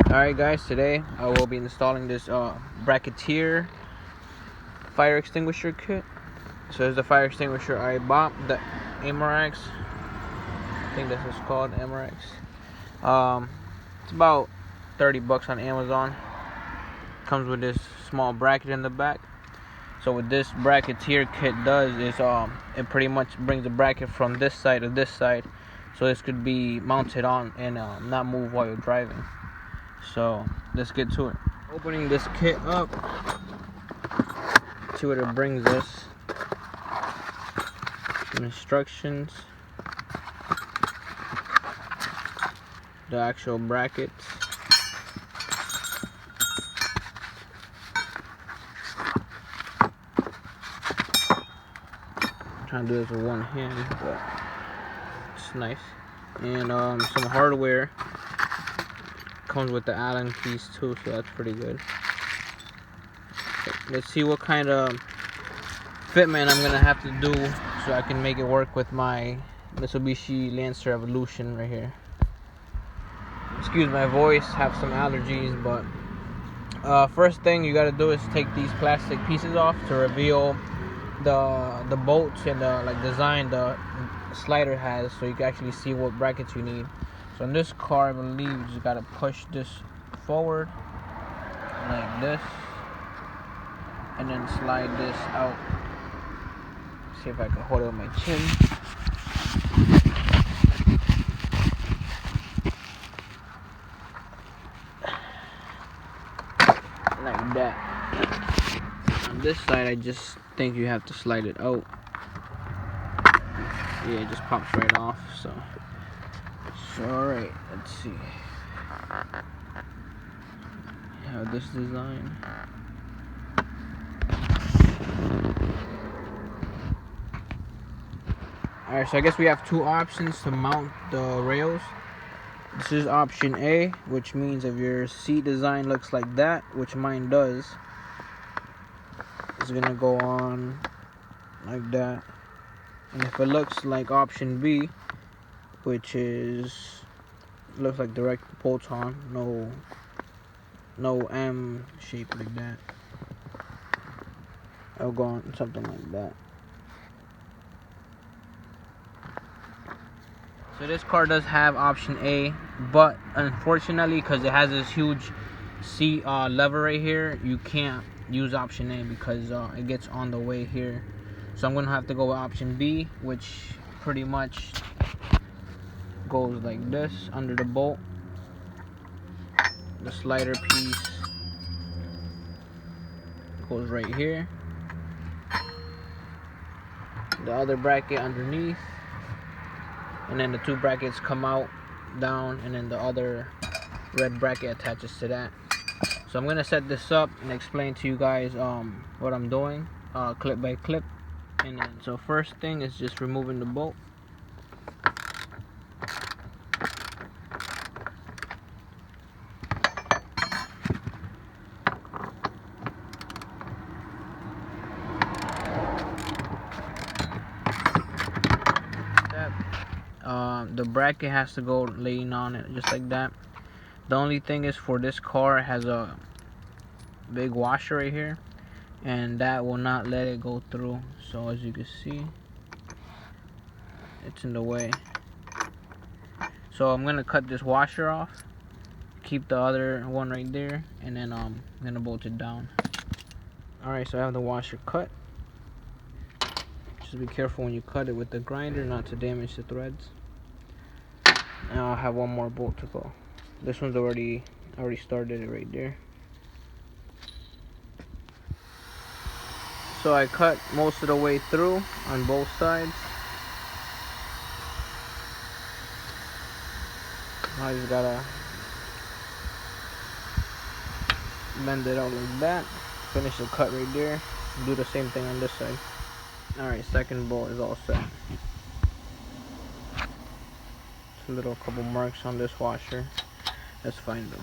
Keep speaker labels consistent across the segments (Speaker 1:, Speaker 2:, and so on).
Speaker 1: Alright guys, today I will be installing this Bracketeer fire extinguisher kit. So there's the fire extinguisher I bought, the Amerex. I think this is called Amerex. It's about 30 bucks on Amazon. Comes with this small bracket in the back. So what this Bracketeer kit does is it pretty much brings the bracket from this side to this side, so this could be mounted on and not move while you're driving. So let's get to it. Opening this kit up, see what it brings us. Some instructions, the actual brackets, I'm trying to do this with one hand, but it's nice. And some hardware. Comes with the Allen keys too, so that's pretty good. Let's see what kind of fitment I'm gonna have to do so I can make it work with my Mitsubishi Lancer Evolution right here. Excuse my voice, have some allergies, but first thing you gotta do is take these plastic pieces off to reveal the bolts and the design the slider has, so you can actually see what brackets you need. So in this car, I believe you just gotta push this forward like this, and then slide this out. See if I can hold it with my chin. Like that. On this side, I just think you have to slide it out. Yeah, it just pops right off, so alright, let's see. Have this design. Alright, so I guess we have two options to mount the rails. This is option A, which means if your seat design looks like that, which mine does, it's gonna go on like that. And if it looks like option B, which looks like direct bolt-on, no M shape like that, I'll go on something like that. So this car does have option A, but unfortunately, because it has this huge seat lever right here, you can't use option A because it gets on the way here. So I'm gonna have to go with option B, which pretty much goes like this under the bolt. The slider piece goes right here. The other bracket underneath, and then the two brackets come out down, and then the other red bracket attaches to that. So I'm gonna set this up and explain to you guys what I'm doing clip by clip. And then, so first thing is just removing the bolt. The bracket has to go laying on it just like that. The only thing is, for this car, it has a big washer right here, and that will not let it go through. So as you can see, it's in the way. So I'm gonna cut this washer off, keep the other one right there, and then I'm gonna bolt it down. Alright, so I have the washer cut. Just be careful when you cut it with the grinder not to damage the threads. Now I have one more bolt to go. This one's already started it right there. So I cut most of the way through on both sides. I just gotta bend it out like that. Finish the cut right there. Do the same thing on this side. Alright, second bolt is all set. A little couple marks on this washer. That's fine though.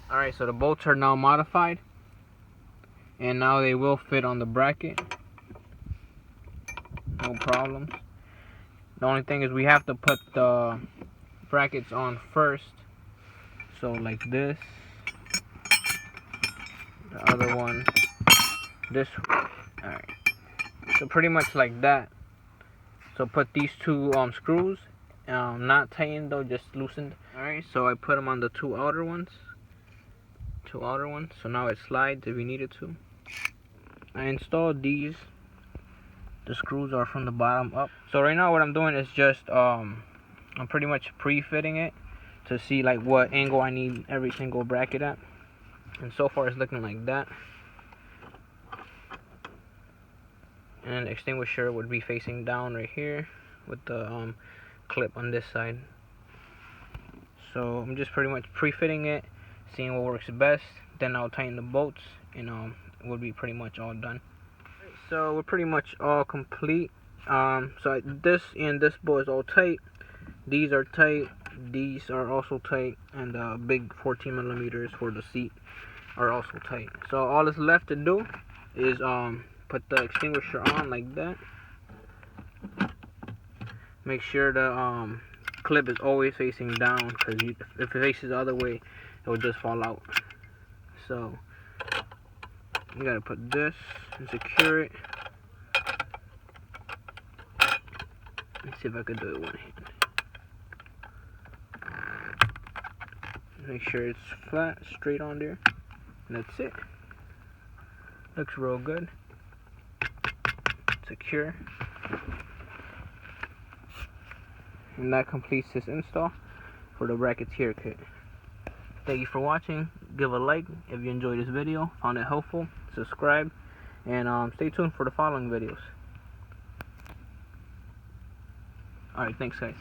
Speaker 1: Alright, so the bolts are now modified, and now they will fit on the bracket. no problems. The only thing is we have to put the brackets on first. So like this, the other one, this one. Alright. So pretty much like that. So put these two screws, not tightened though, just loosened. Alright, so I put them on the two outer ones. So now it slides if we need it to. I installed these. The screws are from the bottom up. So right now what I'm doing is just I'm pretty much pre-fitting it to see like what angle I need every single bracket at. And so far it's looking like that. And the extinguisher would be facing down right here with the clip on this side. So I'm just pretty much pre-fitting it, seeing what works best. Then I'll tighten the bolts and it will be pretty much all done. So we're pretty much all complete. So this and this bolt is all tight. These are tight. These are also tight, and the big 14 millimeters for the seat are also tight. So all that's left to do is put the extinguisher on like that. Make sure the clip is always facing down, because if it faces the other way, it will just fall out. So you gotta put this and secure it. Let's see if I could do it one hand. Make sure it's flat, straight on there. And that's it. Looks real good. Secure. And that completes this install for the Bracketeer kit. Thank you for watching. Give a like if you enjoyed this video, found it helpful. Subscribe, and stay tuned for the following videos. Alright, thanks guys.